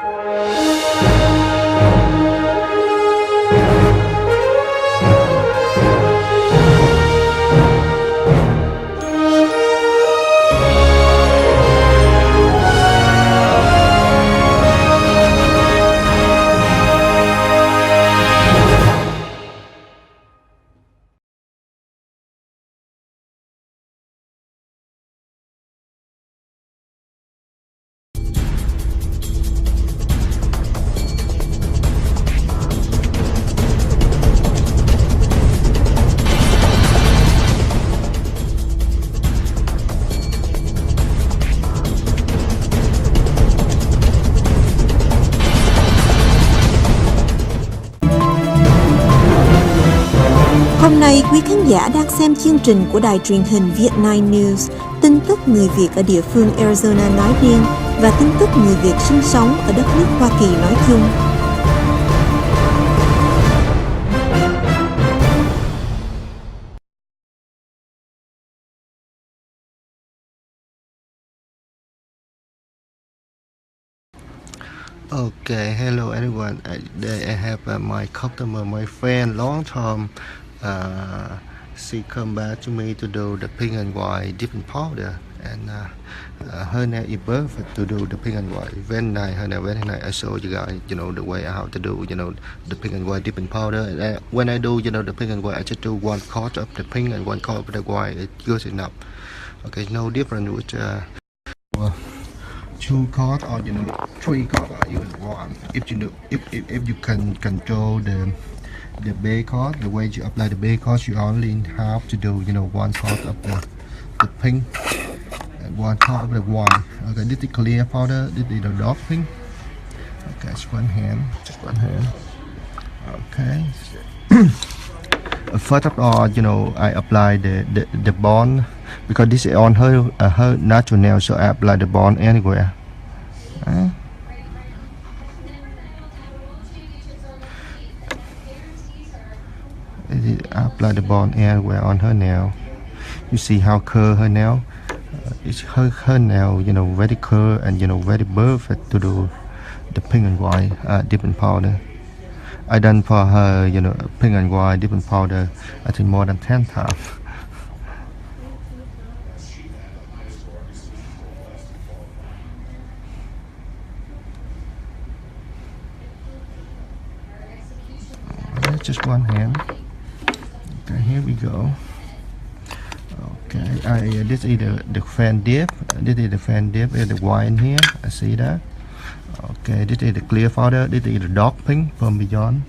Hôm nay quý khán giả đang xem chương trình của đài truyền hình Vietnam News, tin tức người Việt ở địa phương Arizona nói riêng và tin tức người Việt sinh sống ở đất nước Hoa Kỳ nói chung. Okay, hello everyone. Today I have my customer, my friend, long time. She come back to me to do the pink and white different powder, and her name is perfect to do the pink and white. Very nice, her name very nice. I show you guys, the way how to do, the pink and white different powder. And when I do, the pink and white, I just do one coat of the pink and one coat of the white. It's good enough. Okay, no different with. Two cards or three cards or even one. If you can control the base card, the way you apply the base card, you only have to do one card of the pink and one card of the white. Okay, this is clear powder. This is the dark pink. Okay, just one hand. Okay. First of all, I apply the bond because this is on her natural nail, so I apply the bond anywhere. I apply the bond anywhere on her nail. You see how curl her nail? It's her nail, very curl and very perfect to do the pink and white different powder. I done for her, pink and white different powder, I think more than 10 times. Just one hand. Okay, here we go. Okay, this is the fan dip. This is the fan dip. There's the white in here. I see that. Okay, this is the clear powder. This is the dark pink from beyond.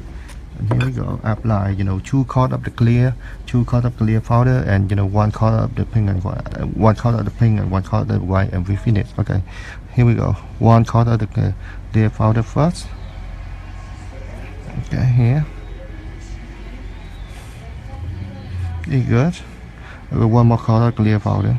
And here we go. Apply, two coat of the clear, two coat of clear powder, and one coat of the pink and white, one coat of the pink and one coat of the white, and we finish. Okay, here we go. One coat of the clear powder first. Okay, here. It's good. One more coat of clear powder.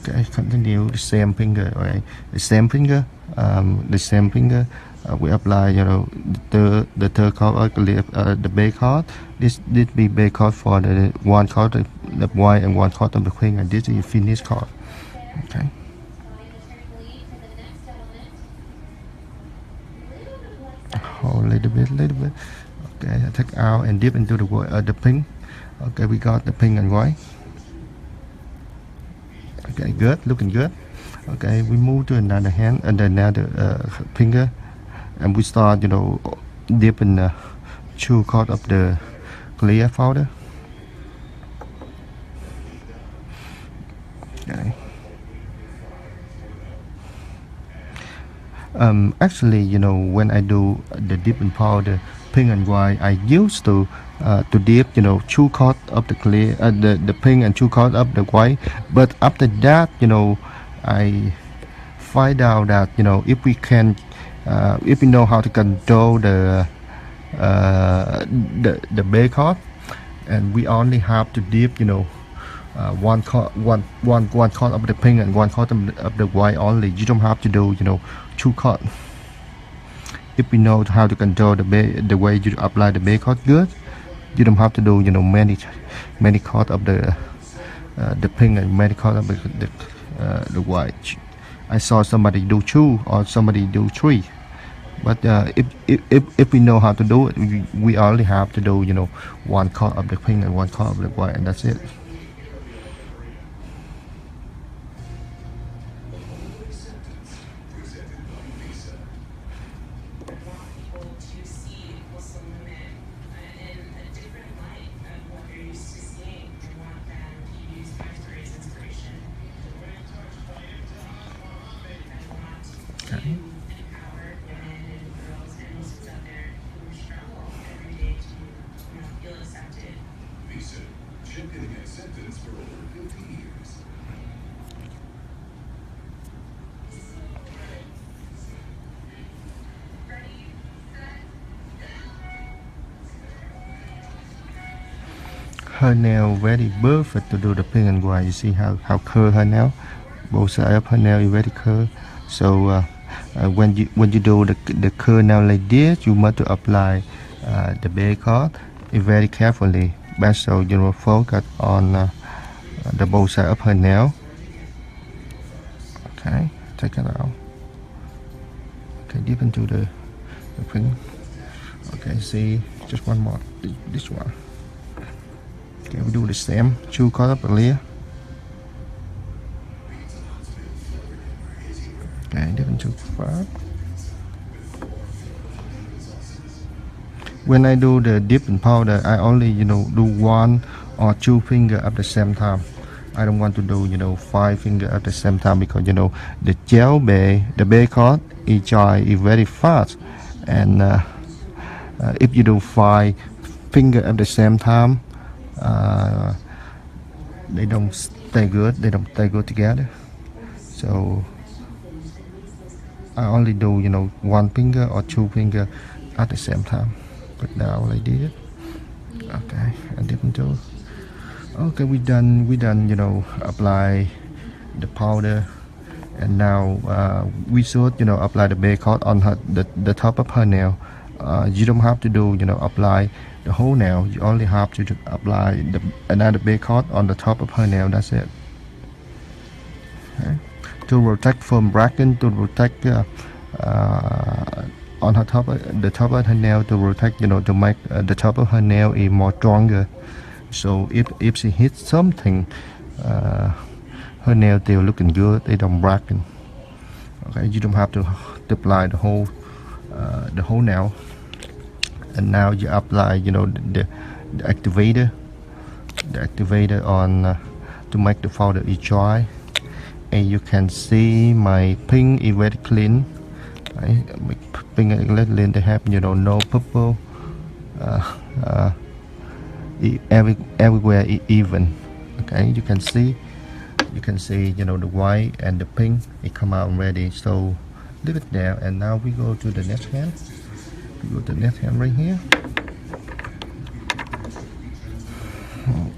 Okay, continue the same finger. Okay, the same finger. We apply, the third coat of clear, the base coat. This be base coat for the one coat of the white and one coat of the pink, and this is finish coat. Okay. Hold a little bit. Okay, I take out and dip into the pink. Okay, we got the pink and white. Okay, good, looking good. Okay, we move to another hand and then another finger, and we start, dip in two coat of the clear powder. Okay. Actually, when I do the dip in powder, pink and white, I used to dip, two coat of the clear, the pink and two coat of the white. But after that, I find out that if we can, if we know how to control the base coat, and we only have to dip, one coat of the pink and one coat of the white only. You don't have to do, two coat. If we know how to control the way you apply the base coat good, you don't have to do, many coat of the the pink and medical of the white. I saw somebody do 2 or somebody do 3. But if we know how to do it, we only have to do, you know, 1 card of the pink and 1 card of the white, and that's it. Okay. Her nail very perfect to do the pink and white. You see how curl her nail, both sides of her nail is very curl. So when you do the curl nail like this, you must to apply the base coat very carefully. Best so you know focus on the both side of her nail. Okay, take it out. Okay, dip into the pink. Okay, see, just one more. This one. Okay, we do the same. 2 color clear. Okay, dip into 5. When I do the dip and powder, I only, you know, do 1 or 2 finger at the same time. I don't want to do, you know, 5 finger at the same time because, you know, the gel base, the base coat is dry is very fast, and if you do 5 finger at the same time, they don't stay good. They don't stay good together. So I only do, you know, 1 finger or 2 finger at the same time. But now I did it. Okay, and dip into. Okay, we done, you know, apply the powder, and now we should, you know, apply the base coat on her, the top of her nail. You don't have to do, you know, apply the whole nail. You only have to apply another base coat on the top of her nail. That's it. Okay. To protect from bracken, to protect on her top, the top of her nail, to protect, you know, to make the top of her nail is more stronger. So if she hits something, her nail still looking good. They don't bracken. Okay, you don't have to apply the whole nail. And now you apply, you know, the activator on to make the powder is dry. And you can see my pink is very clean. Right? Pink is very clean. They have, you know, no purple. Everywhere even. Okay, you can see, you know, the white and the pink it come out already. So leave it there, and now we go to the next hand. We go to the next hand right here.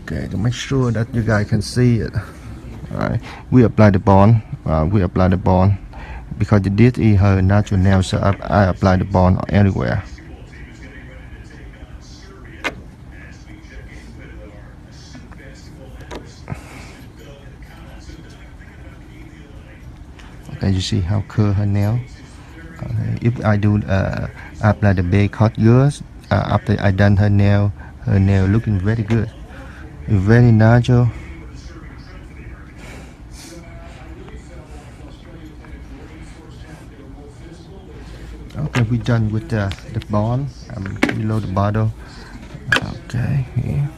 Okay, to make sure that you guys can see it. Alright, we apply the bond. Because this is her natural nail, so I apply the bond everywhere. Okay, you see how curl her nail. Okay, if I do apply the base coat good, after I done her nail looking very good, very natural. Okay, we done with the bond below the bottle. Okay, here.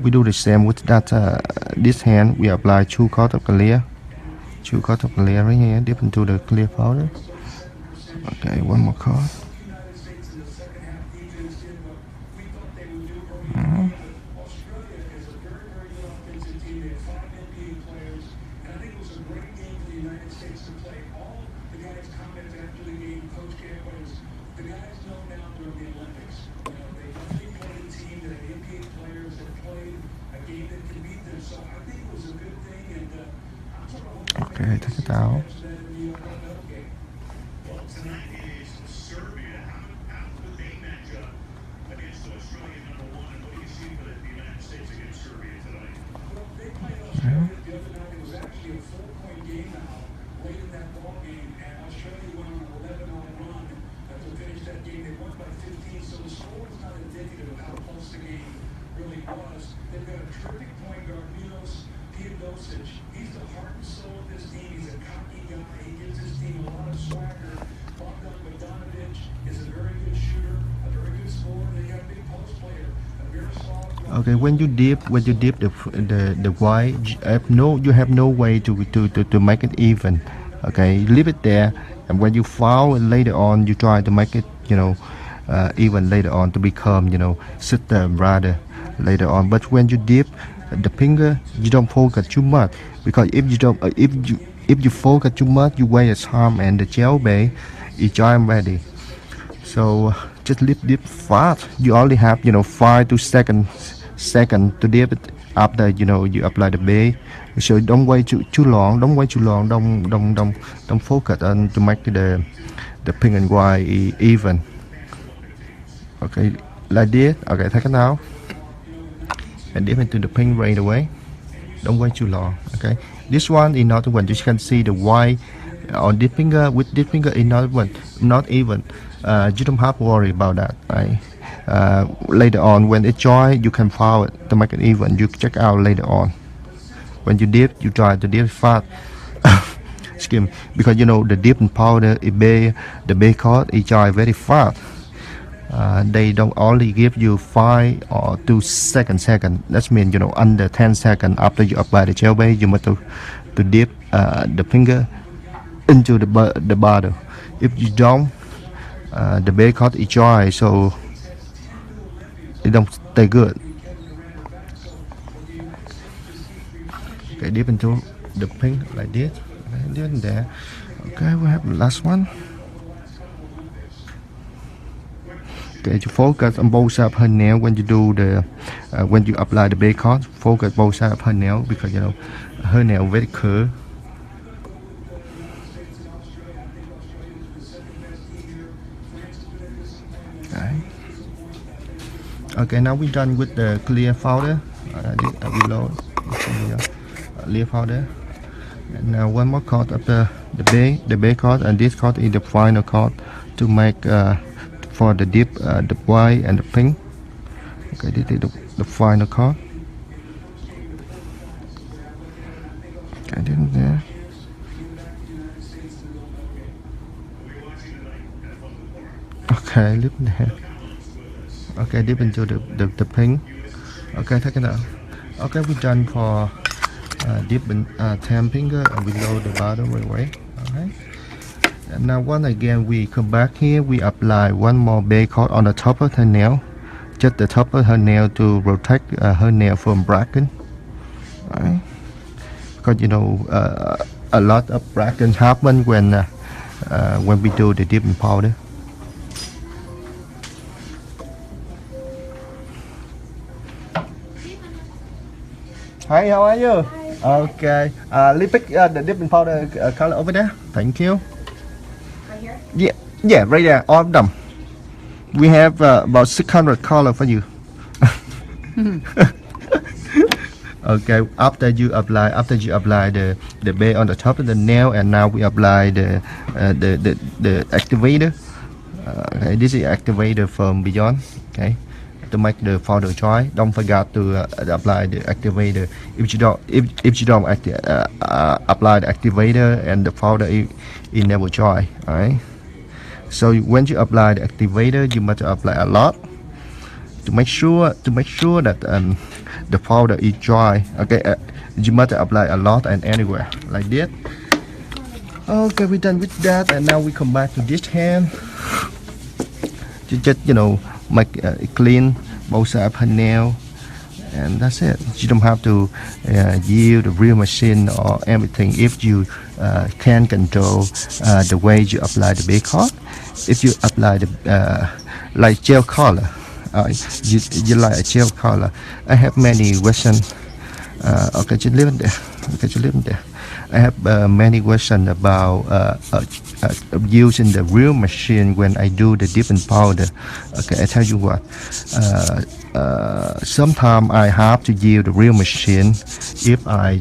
We do the same with that this hand. We apply 2 coat of clear. 2 coat of clear right here, dip into the clear powder. Okay, 1 more coat. Okay, take it out. Okay, when you dip the white, you have no way to make it even. Okay, leave it there, and when you foul it later on, you try to make it, even later on to become, sitter rather later on. But when you dip the finger, you don't focus too much, because if you don't, if you focus too much, you waste time and the gel base is dry ready. So just dip fast. You only have 5 to 7 seconds to dip it after you apply the base. So don't wait too long. Don't wait too long. Don't focus on to make the pink and white even. Okay, like this. Okay, take it now and dip into the pink right away. Don't wait too long. Okay, this one is not one. You can see the white on this finger. With this finger is not even. You don't have to worry about that, right? Later on, when it dry, you can file it to make it even. You check out later on. When you dip, you try to dip fast. Excuse me, because the dipping powder, the base coat is dry very fast. They don't only give you 5 or 2 seconds. That means under 10 seconds after you apply the gel base, you must to dip the finger into the bottle. If you don't, the base coat is dry, so it don't stay good. Okay, dip into the pink like this. Okay, dip in there. Okay, we have the last one. Okay, to focus on both sides of her nail when you do when you apply the base coat. Focus both sides of her nail, because her nail very curved. Okay, now we're done with the clear powder. Below clear powder. And now one more coat of the base coat, and this coat is the final coat to make for the dip, the white and the pink. Okay, this is the final coat. Okay, this is there. Okay, leave it there. Okay, dip into the pink. Okay, take it out. Okay, we're done for dip and thêm finger, and we load the bottom right away. Alright. And now once again we come back here, we apply one more base coat on the top of her nail. Just the top of her nail to protect her nail from breaking. Alright. Because a lot of breaking happen when we do the dipping powder. Hi, how are you? Hi. Okay. Let's pick the dipping powder color over there. Thank you. Right here? Yeah, right there. All of them. We have about 600 color for you. Okay. After you apply the base on the top of the nail, and now we apply the activator. Okay, this is activator from Beyond. Okay. To make the powder dry, don't forget to apply the activator. If you don't apply the activator, and the powder it never dry. Alright. So when you apply the activator, you must apply a lot to make sure that the powder is dry. Okay, you must apply a lot and anywhere like this. Okay, we're done with that, and now we come back to this hand. Just make it clean both sides of her nail, and that's it. You don't have to use the real machine or everything if you can control the way you apply the base coat. If you apply the like gel color, you like a gel color. I have many questions. Okay, just leave it there. Okay, just leave it there. I have many questions about using the real machine when I do the dipping powder. Okay, I tell you what. Sometimes I have to use the real machine if I,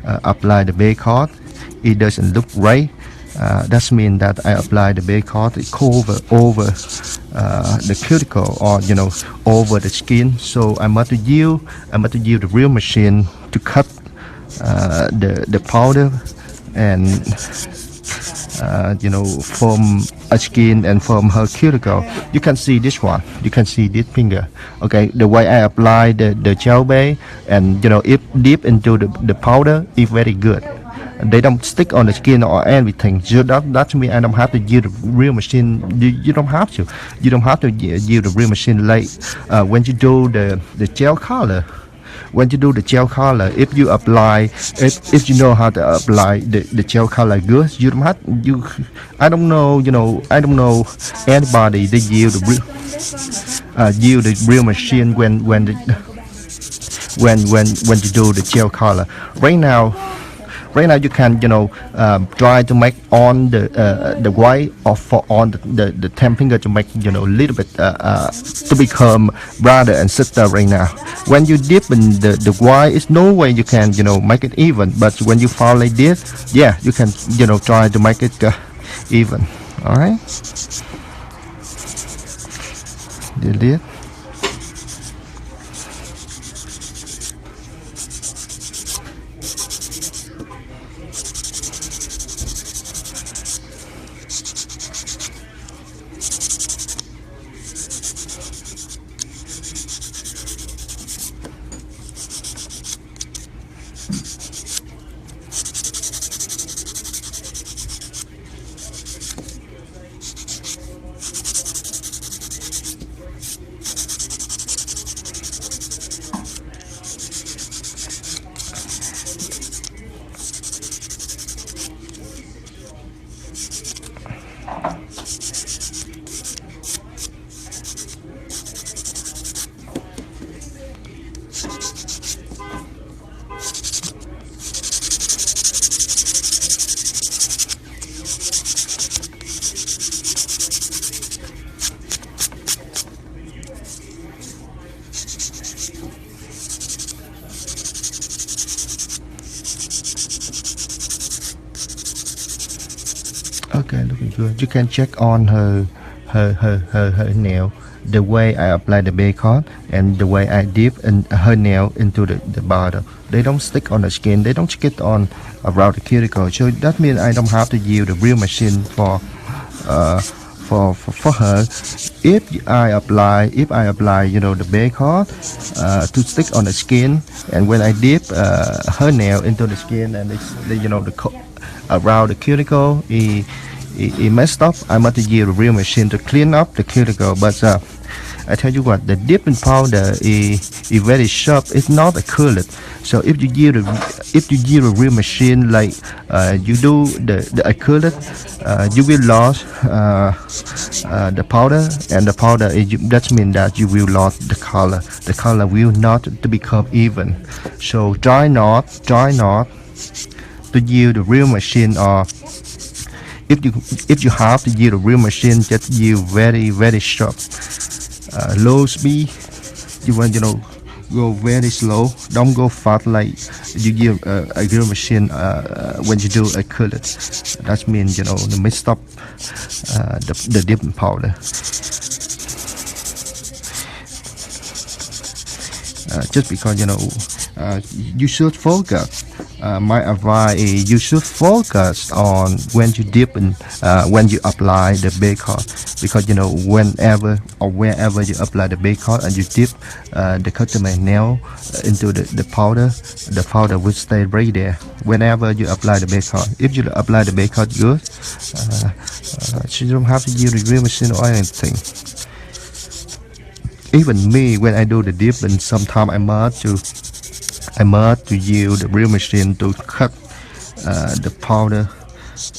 apply the base coat. It doesn't look right. That means that I apply the base coat cover over the cuticle, or over the skin. So I must use the real machine to cut the powder and from a skin and from her cuticle. You can see this one. You can see this finger. Okay, the way I apply the gel base and if deep into the powder is very good. They don't stick on the skin or anything. So that means I don't have to use the real machine. You don't have to. You don't have to use the real machine like when you do the gel color. When you do the gel color, if you apply, if you know how to apply the gel color good, you don't have you. I don't know. I don't know anybody that use the real machine when you do the gel color. Right now you can try to make on the white or for on the 10 finger to make a little bit to become brother and sister right now. When you dip in the white, it's no way you can make it even. But when you fall like this, yeah, you can try to make it even. All right. Delete. Okay, looking good. You can check on her nail, the way I apply the base coat and the way I dip in her nail into the bottle. They don't stick on the skin. They don't stick on around the cuticle. So that means I don't have to use the real machine for her. If I apply the base coat to stick on the skin, and when I dip her nail into the skin and around the cuticle, it messed up. I must use a real machine to clean up the cuticle. But I tell you what, the dipping powder is very sharp. It's not acrylic. So if you use a real machine like you do the acrylic, you will lose the powder, and the powder that means that you will lose the color. The color will not to become even. So try not to use the real machine, or if you have to use the real machine, just use very sharp, low speed. You want go very slow. Don't go fast like you give a real machine when you do acrylic. That means the mix up the dipping powder. Just because you should focus. My advice is you should focus on when you dip and when you apply the base coat, because whenever or wherever you apply the base coat and you dip the customer nail into the powder will stay right there whenever you apply the base coat. If you apply the base coat good, you don't have to use the real machine or anything. Even me, when I do the dip, and sometimes I must to use the real machine to cut the powder.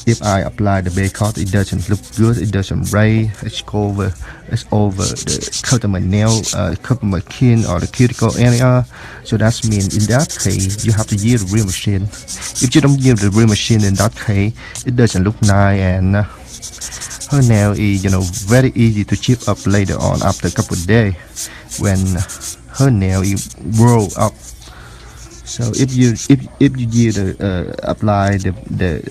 If I apply the base coat, it doesn't look good. It doesn't ray. It's over the customer nail, customer skin or the cuticle area. So that means in that case you have to use the real machine. If you don't use the real machine, in that case it doesn't look nice, and her nail is very easy to chip up later on after a couple of days when her nail is grow up. So if you apply the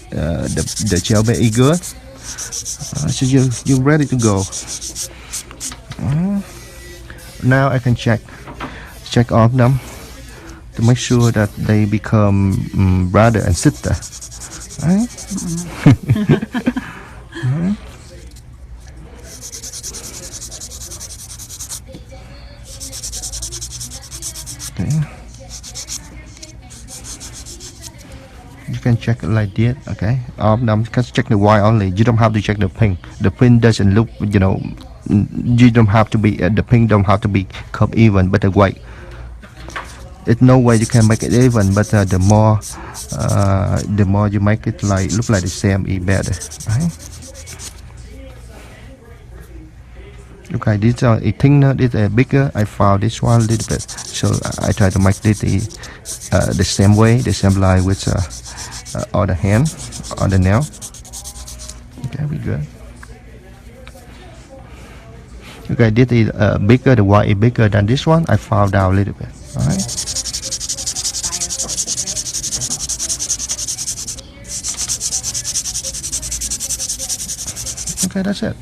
gel very good, so you're ready to go. Now I can check off them to make sure that they become brother and sister. Right? Okay. You can check it like this. Okay. Just check the white only. You don't have to check the pink. The pink doesn't look, you don't have to be the pink don't have to be come even, but the white, it's no way you can make it even, but the more you make it like look like the same, is better, right? Okay, this I think this bigger. I found this one a little bit, so I try to make this the same way, the same line with on the hand, on the nail. Okay, we good. Okay, this is bigger. The white is bigger than this one. I found out a little bit. All right. Okay, that's it.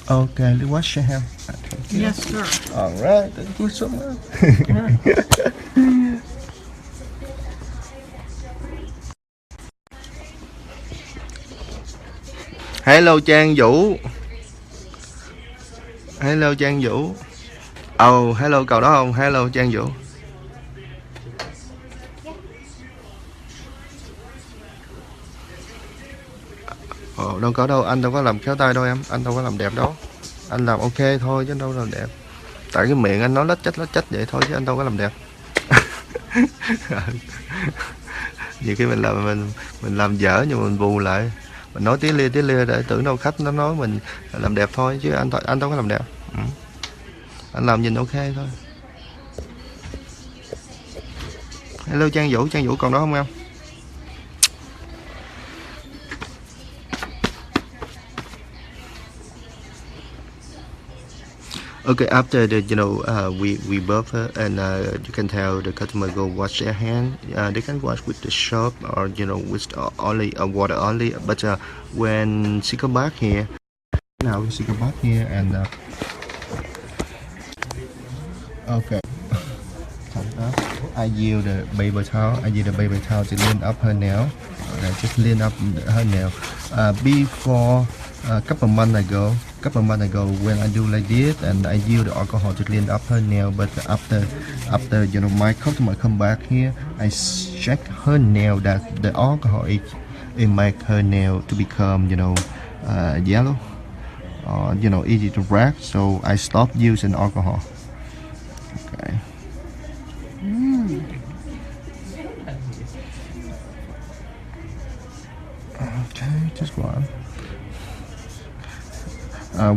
Okay, let's wash your hand. Yes, sir. All right, thank you so much. Hello Trang Vũ. Hello Trang Vũ. Oh, hello cậu đó không? Hello Trang Vũ. Ồ, đâu có đâu, anh đâu có làm khéo tay đâu em, anh đâu có làm đẹp đâu. Anh làm ok thôi chứ đâu làm đẹp. Tại cái miệng anh nói lết chết vậy thôi chứ anh đâu có làm đẹp. Nhiều khi mình làm dở nhưng mà mình bù lại. Mình nói tí lia để tưởng đâu khách nó nói mình làm đẹp thôi chứ anh đâu có làm đẹp. Anh làm nhìn ok thôi. Hello Trang Vũ còn đó không em? Okay, after the we both and you can tell the customer go wash their hand. They can wash with the soap or with only water only. But when she come back here, now she come back here and okay. I use the paper towel. I use the paper towel to clean up her nail. Okay, just clean up her nail. Before a couple months ago, when I do like this, and I use the alcohol to clean up her nail. But after my customer come back here, I check her nail that the alcohol it make her nail to become yellow, or easy to break. So I stopped using alcohol. Okay. Okay, just one.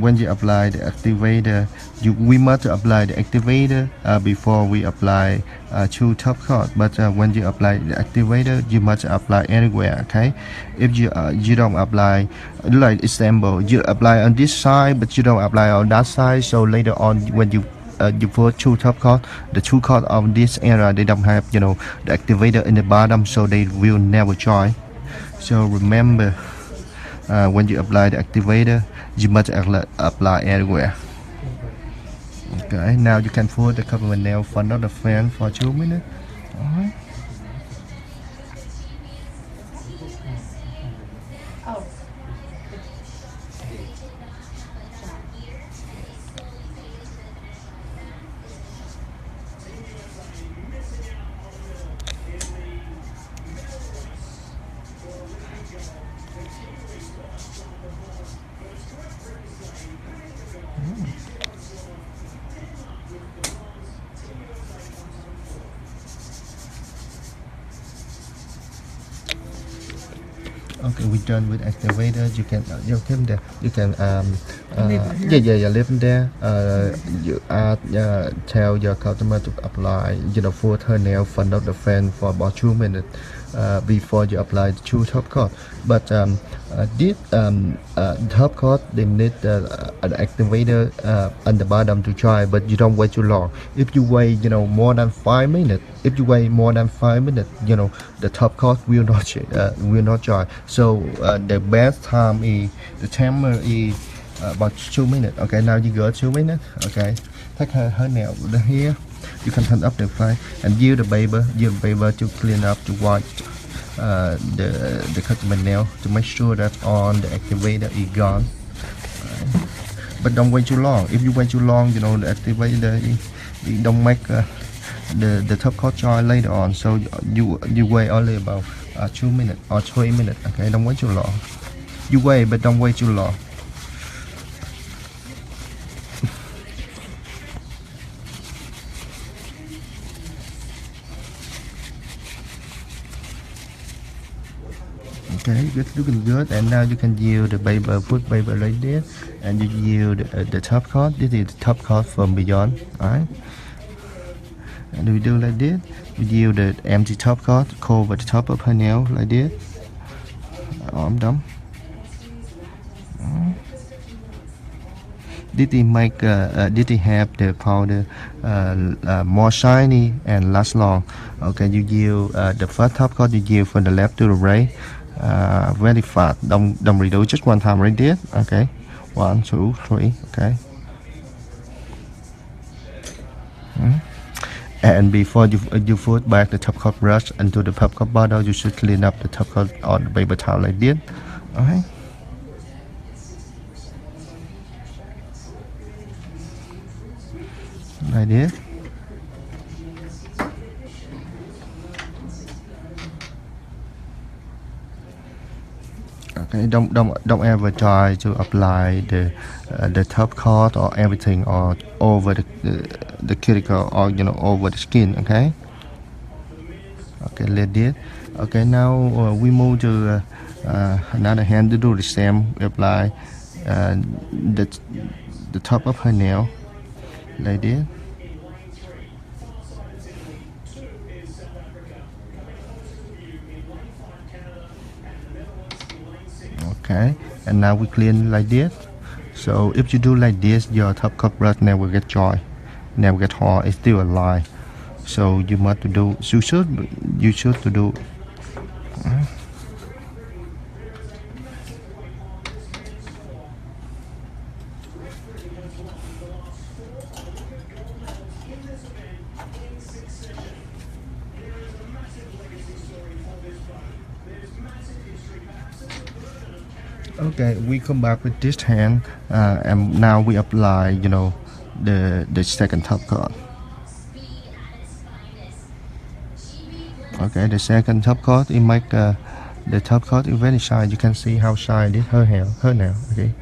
When you apply the activator, we must apply the activator before we apply two top coat. But when you apply the activator, you must apply anywhere. Okay, if you don't apply, like example, you apply on this side, but you don't apply on that side. So later on, when you put two top coat, the two coat of this area they don't have the activator in the bottom, so they will never join. So remember, when you apply the activator, you must apply everywhere. Okay, now you can put the cover nail for another fan for 2 minutes. Alright. Okay, we're done with activator. You can leave them there. Tell your customer to apply, full thumbnail front of the fan for about 2 minutes before you apply the two top coat. But this top coat, they need an activator on the bottom to dry, but you don't wait too long. If you wait, more than 5 minutes, the top coat will not dry. So the best time is the timer is about 2 minutes. Okay, now you got 2 minutes. Okay, take her nail here. You can turn up the flame and use the paper to clean up, to wash the customer nail, to make sure that all the activator is gone. But don't wait too long. If you wait too long, the activator it don't make the top coat dry later on. So you wait only about 2 minutes or 3 minutes. Okay, don't wait too long. You wait, but don't wait too long. Okay, it's looking good, and now you can use the paper, put paper like this, and you use the top coat. This is the top coat from beyond, alright? And we do like this. We use the empty top coat, cover the top of her nail like this. I'm done. Did it have the powder more shiny and last long? Okay, you use the first top coat you use from the left to the right. Very fast. Don't redo, just one time right there. Okay, 1, 2, 3. Okay. And before you put back the top coat brush into the top coat bottle, you should clean up the top coat on the paper towel like this. Okay. Like this. Okay, don't ever try to apply the top coat or everything or over the cuticle or over the skin. Okay. Okay, let it. Okay, now we move to another hand to do the same. Apply the top of her nail like this. Okay, and now we clean like this. So if you do like this, your top coat brush never get dry, never get hard. It's still alive. So you must do. You should to do. Okay, we come back with this hand, and now we apply, the second top coat. Okay, the second top coat, it make the top coat is very shiny. You can see how shiny this her nail. Okay.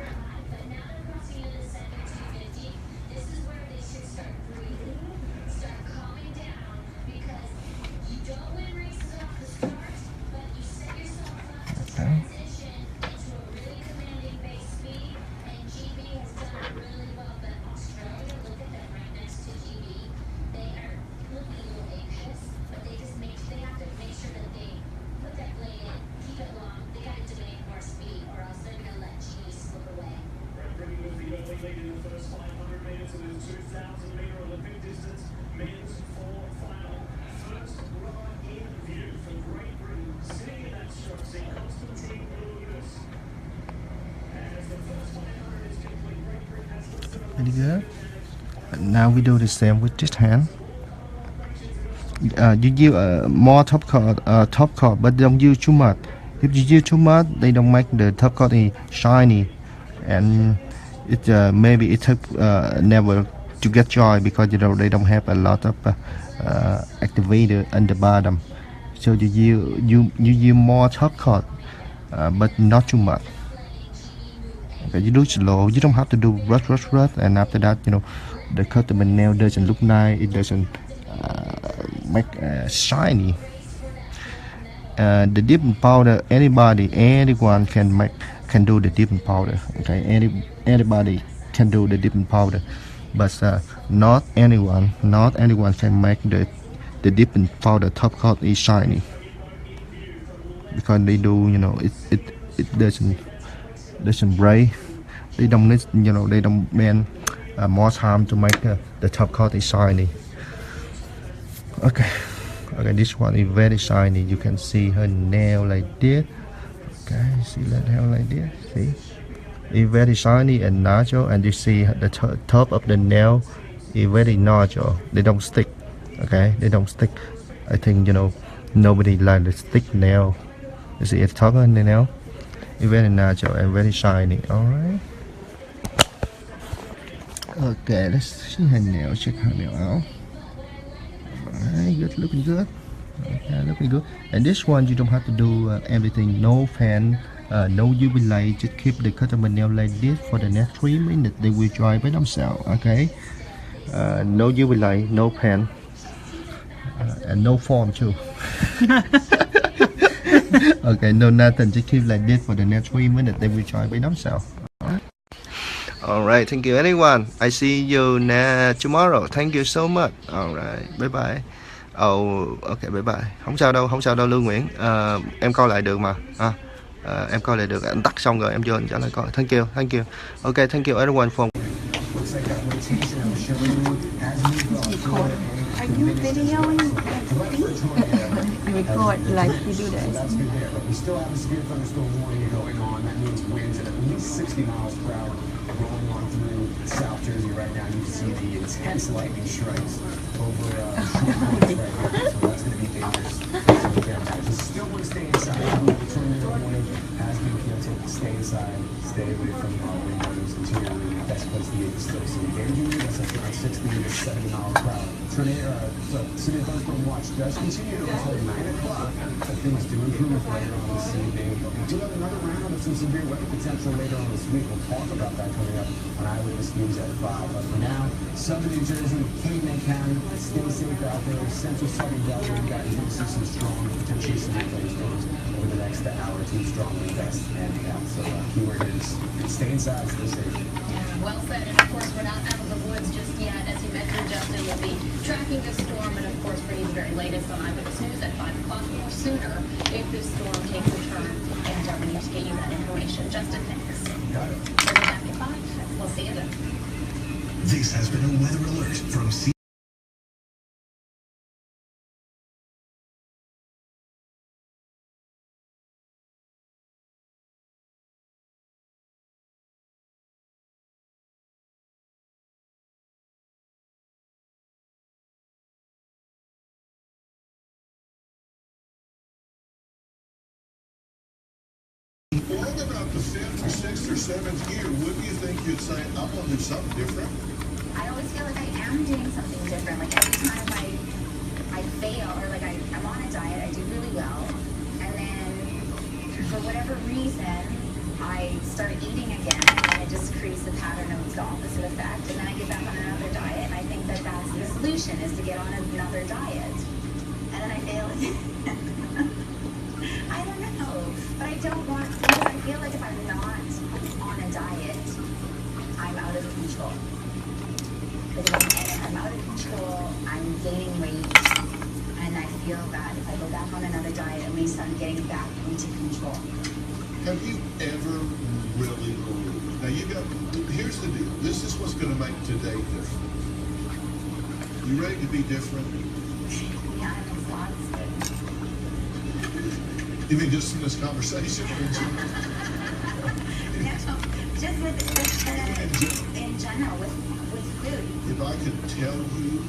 Very good. Now we do the same with this hand. You use more top coat, but don't use too much. If you use too much, they don't make the top coat shiny, and it maybe it take never to get dry because they don't have a lot of activator on the bottom. So you use more top coat, but not too much. Okay, you do slow. You don't have to do rush, and after that, the customer nail doesn't look nice. It doesn't make shiny. the dipping powder, anyone can do the dipping powder. Okay, anybody can do the dipping powder, but not anyone can make the dipping powder top coat is shiny, because they do, it doesn't break. They don't need, they don't spend more time to make the top coat is shiny. Okay. Okay, this one is very shiny. You can see her nail like this. Okay, see that nail like this. See, it's very shiny and natural, and you see the top of the nail is very natural. They don't stick. Okay, they don't stick. I think, nobody like the stick nail. You see, it's top of the nail. It's very natural and very shiny. All right. Okay, let's see her nail. Check her nail out. Alright, good, looking good. Okay, looking good. And this one you don't have to do everything. No fan, no UV light. Just keep the customer nail like this for the next 3 minutes. They will dry by themselves. Okay. No UV light, no fan, and no foam too. Okay, no nothing. Just keep like this for the next 3 minutes. They will dry by themselves. Alright, thank you everyone. I see you tomorrow. Thank you so much. Alright, bye bye. Ok, bye bye. Không sao đâu Lương Nguyễn. Em coi lại được mà. Em coi lại được. Anh tắt xong rồi em vô anh trả lại coi. Thank you. Ok, thank you everyone for. Are you videoing? You record like you do this. That's good there, but we still have a severe thunderstorm warning going on. That means winds at least 60 miles per hour rolling on through South Jersey right now. You can see the intense lightning strikes over right here. So that's going to be dangerous. So still want to stay inside. The tornado warning has been canceled. Stay inside. Stay away from windows. Interior, the best place to be is still see danger. That's around 60 to 70 miles per hour. Severe thunderstorm watch does continue until 9 o'clock. But things do improve later on this evening. We do have another round of some severe weather potential later on this week. We'll talk about that coming up on Eyewitness News at 5. But for now, southern New Jersey, Cape County, stay safe out there. Central southern Delaware, you guys will see some strong, potentially severe thunderstorms over the next hour. Too strong to invest and out. So keyword is stay inside, stay safe. Well said, and of course we're not out of the woods just yet. As you mentioned, Justin, we'll be tracking the storm and of course bringing the very latest on Eyewitness News at 5 o'clock or sooner if this storm takes a turn, and we need to get you that information. Justin, thanks. Got it. We'll be back at 5. We'll see you then. This has been a weather alert from Well, about the 5th or 6th or 7th year, wouldn't you think you'd say, I'm going to do something different? I always feel like I am doing something different. Like every time I fail or like I'm on a diet, I do really well. And then for whatever reason, I start eating again and it just creates the pattern of the opposite effect. And then I get back on another diet and I think that that's the solution, is to get on another diet. And then I fail again. I don't know, but I don't want, because I feel like if I'm not on a diet, I'm out of control. Because if I'm out of control, I'm gaining weight, and I feel that if I go back on another diet, at least I'm getting back into control. Have you ever really believed? Now, here's the deal. This is what's going to make today different. You ready to be different? Yeah, I'm exhausted. You mean just in this conversation? Or in general? No, just in general, with food. If I could tell you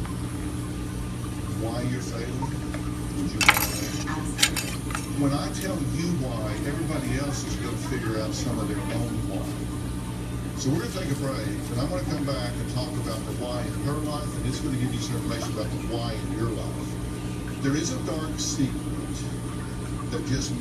why you're failing, would you want to? Absolutely. When I tell you why, everybody else is going to figure out some of their own why. So we're going to take a break, and I'm going to come back and talk about the why in her life, and it's going to give you some information about the why in your life. There is a dark secret that just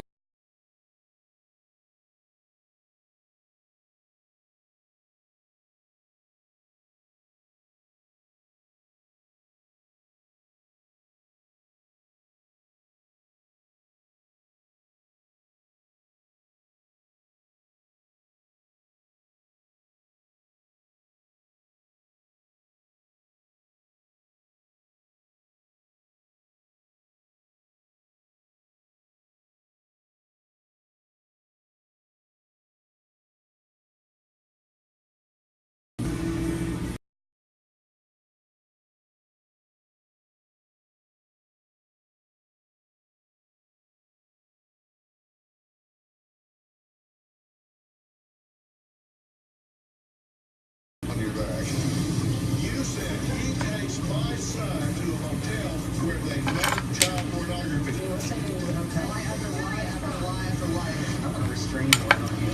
strain going on here.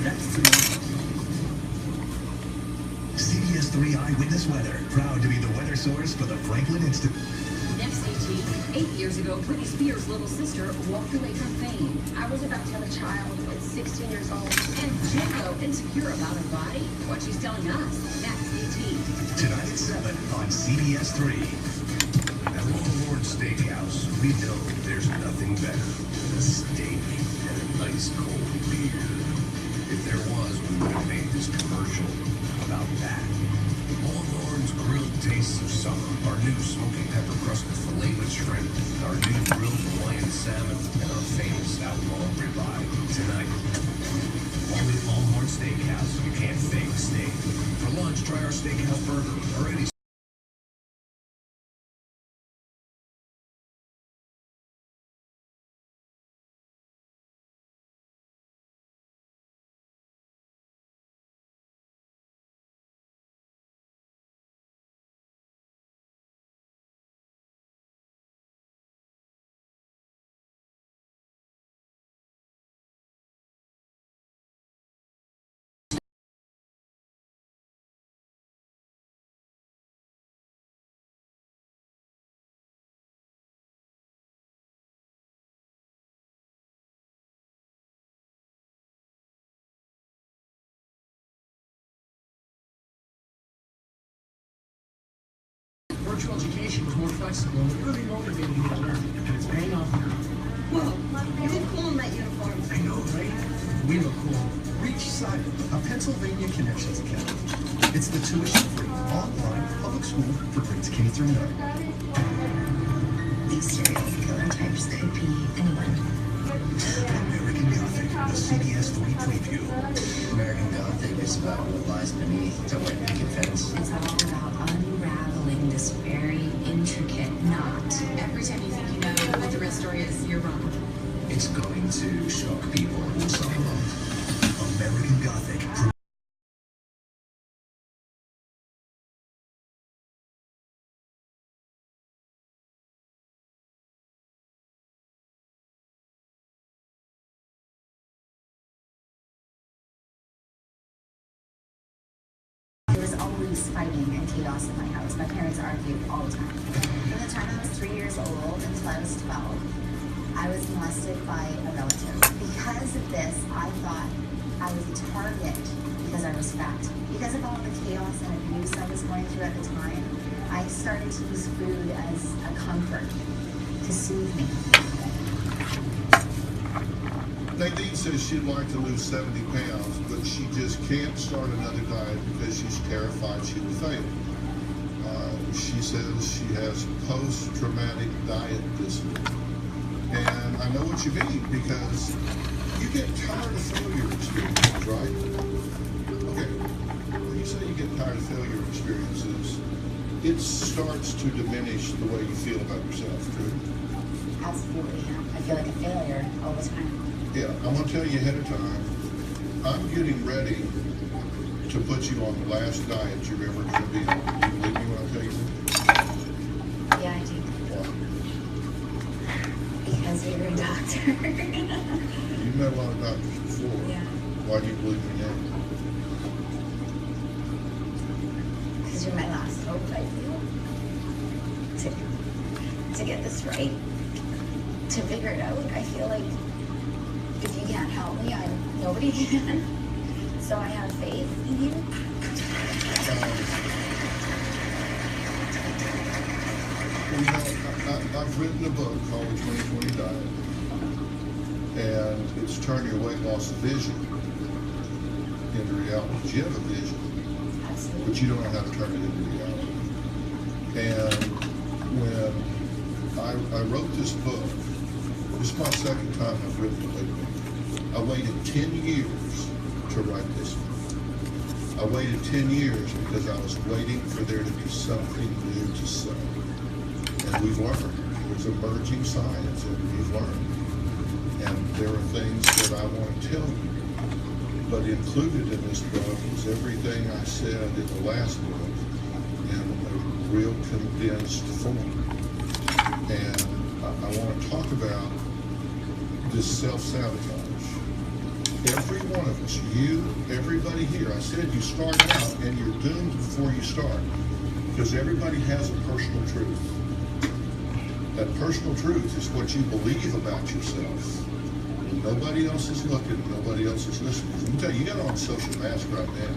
Next to me. CBS 3 Eyewitness Weather, proud to be the weather source for the Franklin Institute. Next, 8 years ago, Britney Spears' little sister walked away from fame. I was about to have a child at 16 years old. And J-Lo, insecure about her body, what she's telling us. Next, 18. Tonight at 7 on CBS 3. At Longhorn Steakhouse, we know there's nothing better than a steak and a nice cold beer. If there was, we would have made this commercial about that. Longhorn's grilled tastes of summer, our new smoky pepper crusted filet with shrimp, our new grilled Hawaiian salmon, and our famous outlaw ribeye. Tonight, only at Longhorn Steakhouse. You can't fake steak. For lunch, try our steakhouse burger or any Virtual education was more flexible and really motivating me to learn, and it's paying off now. Whoa, you look cool in that uniform. I know, right? We look cool. Reach Cider, a Pennsylvania Connections Academy. It's the tuition-free, online public school for grades K through 9. These serial killer types could be anyone. American Gothic, the CBS 3 preview. American Gothic is about what lies beneath the white picket fence. It's all about unraveling this very intricate knot. Every time you think you know what the real story is, you're wrong. It's going to shock people in some alone. American Gothic. There was always fighting and chaos in my house. My parents argued all the time. From the time I was 3 years old until I was 12, I was molested by a relative. Because of this, I thought I was a target because I was fat. Because of all the chaos and abuse I was going through at the time, I started to use food as a comfort to soothe me. Nadine says she'd like to lose 70 pounds, but she just can't start another diet because she's terrified she will fail. She says she has post-traumatic diet disorder. And I know what you mean, because you get tired of failure experiences, right? Okay, when you say you get tired of failure experiences, it starts to diminish the way you feel about yourself, true? Absolutely. I feel like a failure all the time. Yeah, I want to tell you ahead of time, I'm getting ready to put you on the last diet you're ever going to be on. Do you believe me when I tell you that? Yeah, I do. Why? Because you're a doctor. You've met a lot of doctors before. Yeah. Why do you believe me now? Because you're my last hope, I feel. To get this right. To figure it out. I feel like if you can't help me, nobody can. So I have faith in you. Well, you know, I've written a book called The 20/20 Diet, and it's turn your weight loss vision into reality. You have a vision, Absolutely. but you don't know how to turn it into reality. And when I wrote this book, this is my second time I've written it lately. I waited 10 years to write this book. I waited 10 years because I was waiting for there to be something new to say. And we've learned. There's emerging science, and we've learned. And there are things that I want to tell you. But included in this book is everything I said in the last book in a real condensed form. And I want to talk about this self-sabotage. Every one of us, you, everybody here, I said you start out and you're doomed before you start. Because everybody has a personal truth. That personal truth is what you believe about yourself. Nobody else is looking, nobody else is listening. Let me tell you, you got on a social mask right now,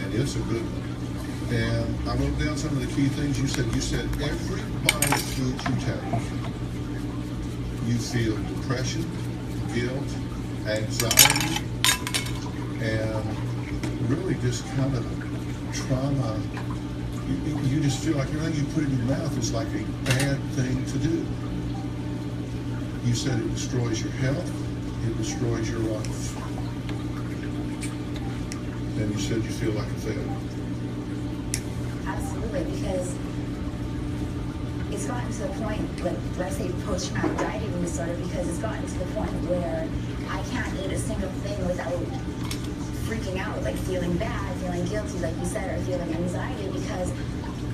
and it's a good one. And I wrote down some of the key things you said. You said every bite of food you take, you feel depression, guilt, anxiety, and really just kind of trauma. You just feel like everything you put in your mouth is like a bad thing to do. You said it destroys your health, it destroys your life. And you said you feel like a failure. Absolutely, because it's gotten to the point, like, let's say post-traumatic dieting disorder, because it's gotten to the point where I can't eat a single thing without freaking out, like feeling bad, feeling guilty, like you said, or feeling anxiety, because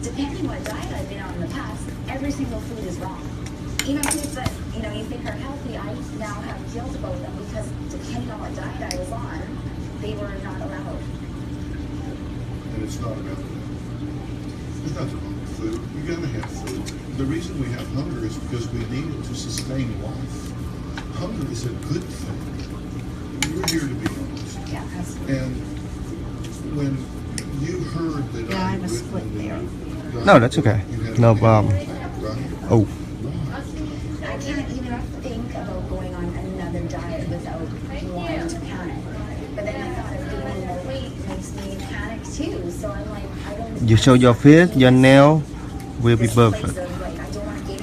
depending what diet I've been on in the past, every single food is wrong. Even foods that, you think are healthy, I now have guilt about them because depending on what diet I was on, they were not allowed. And it's not about that. There's nothing wrong with food. You gotta have food. The reason we have hunger is because we need it to sustain life. Hunger is a good thing. We're here to be honest. Yeah, absolutely. And when you heard that Yeah, I I was split there. No, that's okay. No problem. Oh. I can't even think about going on another diet without wanting to panic. But then I thought of gaining more weight makes me panic too. So I'm like, I don't. You show your face, your nail will be perfect.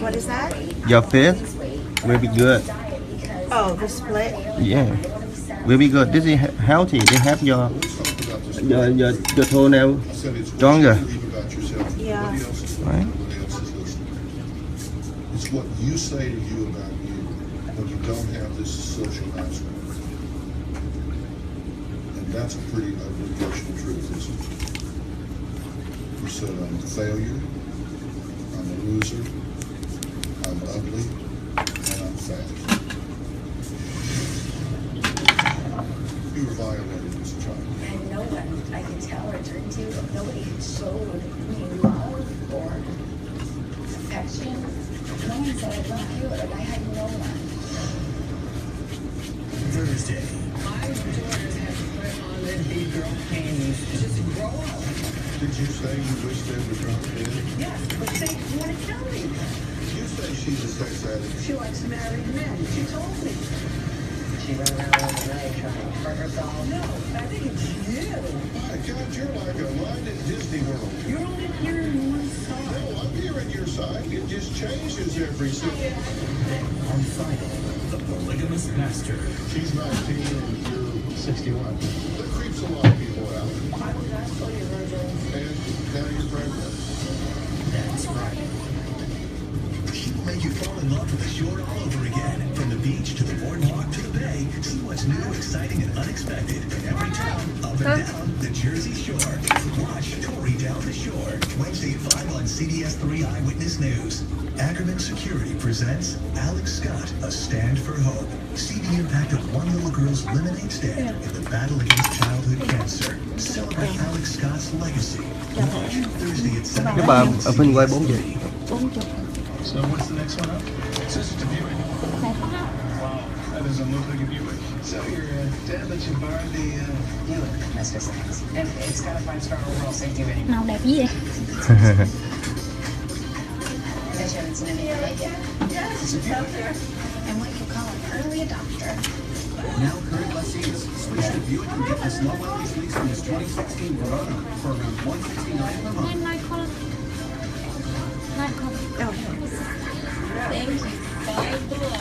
What is that? Your face will be good. Oh, the split? Yeah, will be good. This is healthy. They have your toenail stronger. Yeah. Right? It's what you say to you about you when you don't have this social aspect. And that's a pretty ugly personal truth, isn't it? You said I'm a failure, I'm a loser, I'm ugly, and I'm fat. You were violated as a child. And no one I could tell or turn to, nobody showed me love or affection. No one said I love you, like I had no one. Thursday. My daughters have to put on their big girl panties just to grow up. Did you say you wish they were drunk dead? Yes, but they want to kill me. You say she's a sex addict. She likes married men. She told me. She ran around all night trying to hurt herself. No, I think it's you. My God, you're like a line at Disney World. You're only hearing one side. No, I'm hearing your side. It just changes every second. On Friday, the polygamous master. She's 19 and you're 61. That creeps a lot of people out. I was actually a virgin. And now you're pregnant. That's right. She will make you fall in love with the shore all over again. From the beach to the boardwalk to the bay, see what's new, exciting, and unexpected in every town up and down the Jersey Shore. Watch Tori Down the Shore, Wednesday at 5 on CBS 3 Eyewitness News. Ackerman Security presents Alex Scott, A Stand for Hope. See the impact of one little girl's lemonade stand in the battle against childhood cancer. Celebrate Alex Scott's legacy. Watch Thursday at 7 Các bạn on ở bên quay 4 giờ. So what's the next one up? It says it's a Buick. Wow, that doesn't look like a Buick. So your dad let you borrow the Buick, Mr. Simmons. And it's got a 5-star overall safety rating. Màu đẹp gì vậy? I bet you haven't seen anything like it. It's a Buick. And what you call an early adopter. Now current lessees switch to Buick and get this low mileage lease from this 2016 Verona for around $169 per month. Light color. Light color. Thank you. $5 below.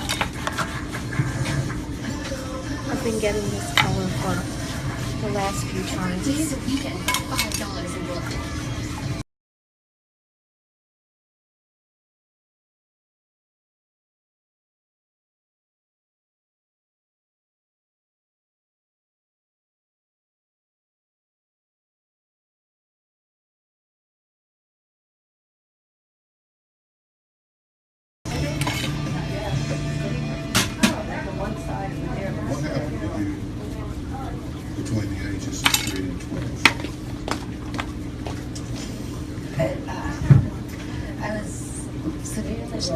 I've been getting this color for the last few times. Days a weekend, $5 below.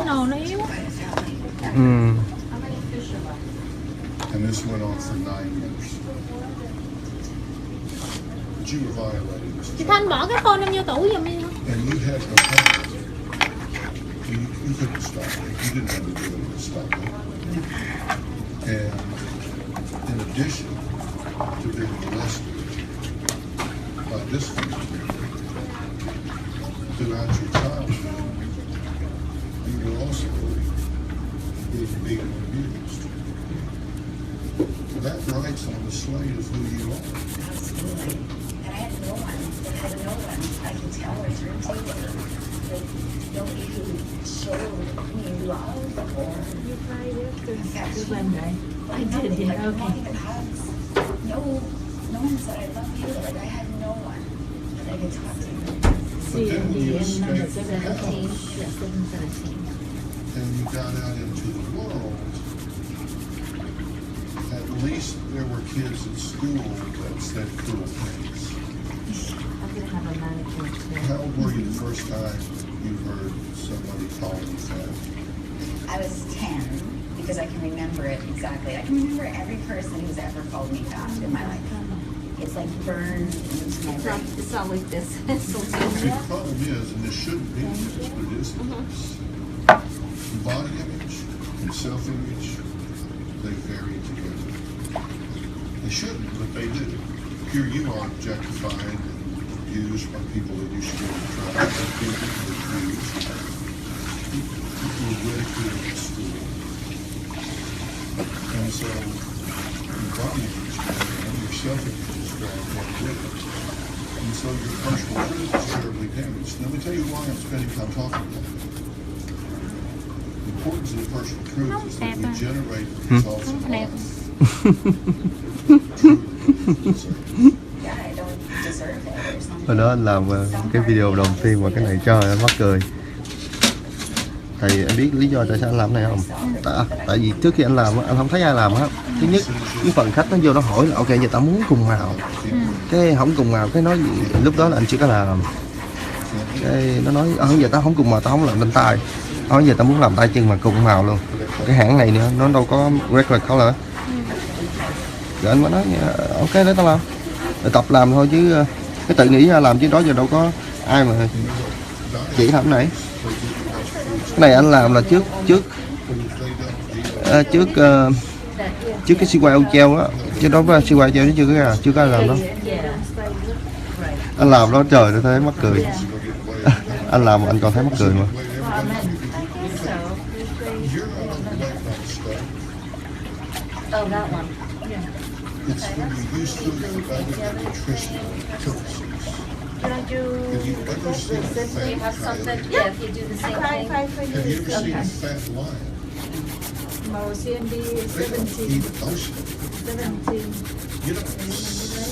Nồi nó yếu. And this went on for 9 years. But you were violating this. Chị Thanh bỏ cái phone em vô tủ giùm đi. And you had no power. You couldn't stop it. You didn't have the ability to stop it. And in addition to being molested by this family, throughout your childhood, you were also being beaten and abused. That writes on the slate of who you are. Absolutely. And I had no one. I had no one. I could tell or turn to. Like, nobody who showed me love or affection. I did, yeah, Like, okay. not even hugs. No one said I love you. Like, I had no one that I could talk to. But then when you escaped the 17. house Yeah, 17. and you got out into the world, at least there were kids at school that said cruel things. I'm gonna have a manicure too. How old were you the first time you heard somebody call you fat? I was 10 because I can remember it exactly. I can remember every person who's ever called me fat in my life. It's like burned into my brain. It's not like this. It's so See, the problem is, and this shouldn't be this, but it is this. Body image and self-image, they vary together. They shouldn't, but they do. Here you are objectified and used by people that you should be trying to abuse. People were ridiculed in school. And so your body image and your self-image is dragged down with it. And so your personal truth is terribly damaged. Now, let me tell you why I'm spending time talking about it. The importance of the personal truth is that we generate results in life. Yeah, I don't deserve it or something. Hồi đó anh làm cái video đầu tiên mà cái này cho em mắc cười. Thì em biết lý do tại sao anh làm cái này không? Tại vì trước khi anh làm anh không thấy ai làm hết. Thứ nhất, cái phần khách nó vô nó hỏi là ok giờ tao muốn cùng màu, cái không cùng màu cái nói gì lúc đó là anh chưa có làm. Cái nó nói giờ tao không cùng màu, tao không làm bên tay. Giờ tao muốn làm tay chân mà cùng màu luôn. Cái hãng này nữa nó đâu có regular color. Rồi anh mới nói ok để tao làm. Rồi tập làm thôi chứ cái tự nghĩ ra làm chứ đó giờ đâu có ai mà chỉ làm cái này. Cái này anh làm là trước cái xi quai treo á, chứ đó với xi quai treo chứ chưa có làm đó. Anh làm đó trời tôi thấy mắc cười. Anh làm mà anh còn thấy mắc cười mà. Oh, that one. It's when you use food for other nutritional purposes. Don't you Have you ever seen a fat you have something? coyote? Yeah, if you do the same thing. Have you ever seen a fat lion? CNB They don't eat ocean. 17. You don't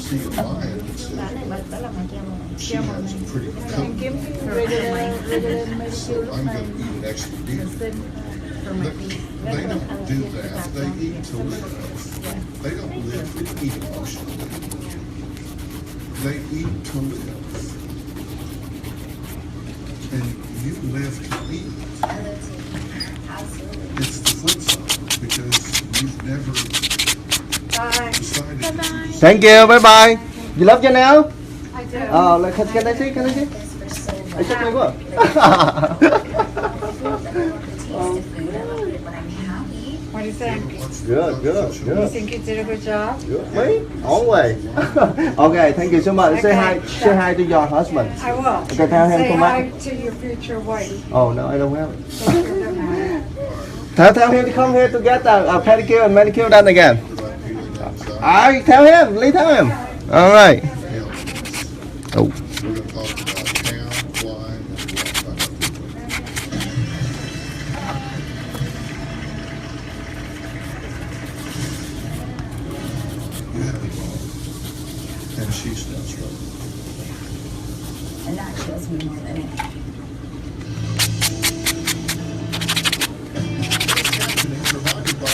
see a lion that says, she has a pretty coat, so I'm going to eat an extra meal. They don't do that. They eat to live. They don't live to eat emotionally. They eat to live. And you live to eat. I live to absolutely. It's the flip side because you've never decided to Thank you, bye bye. You love Janelle? I do. Oh, like, can I see? Can I see? This for so long. I check my work. What do you think? Good. You think you did a good job? Good. Me? Always. Okay, thank you so much. Say hi to your husband. I will. Okay, tell him Say come hi back. to your future wife. Oh no, I don't have it. Tell him to come here to get a pedicure and manicure done again. I tell him. Lee, tell him. All right. Oh. We're going to talk about how, why, and what. You have it all. And she's still struggling. And that kills me more than anything. Provided by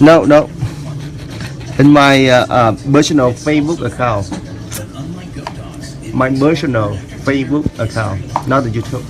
No. In my personal Facebook account. My personal Facebook account, not the YouTube.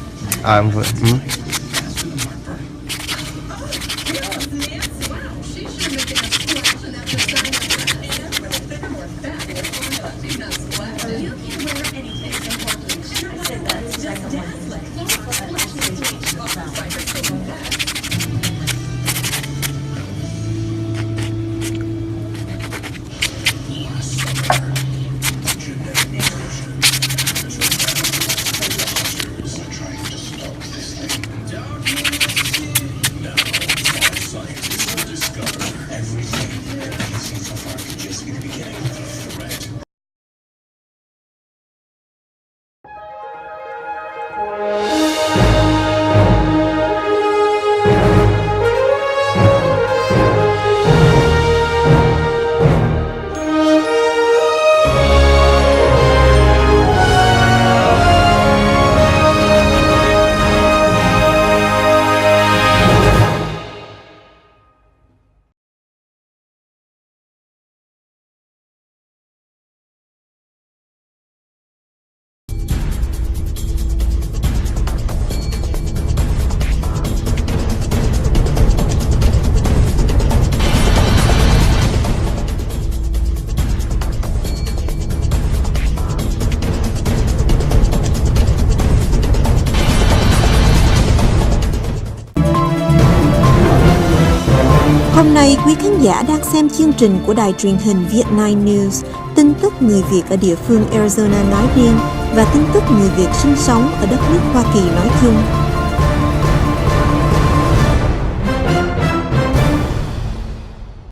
Hôm nay quý khán giả đang xem chương trình của đài truyền hình Vietnam News, tin tức người Việt ở địa phương Arizona nói riêng và tin tức người Việt sinh sống ở đất nước Hoa Kỳ nói chung.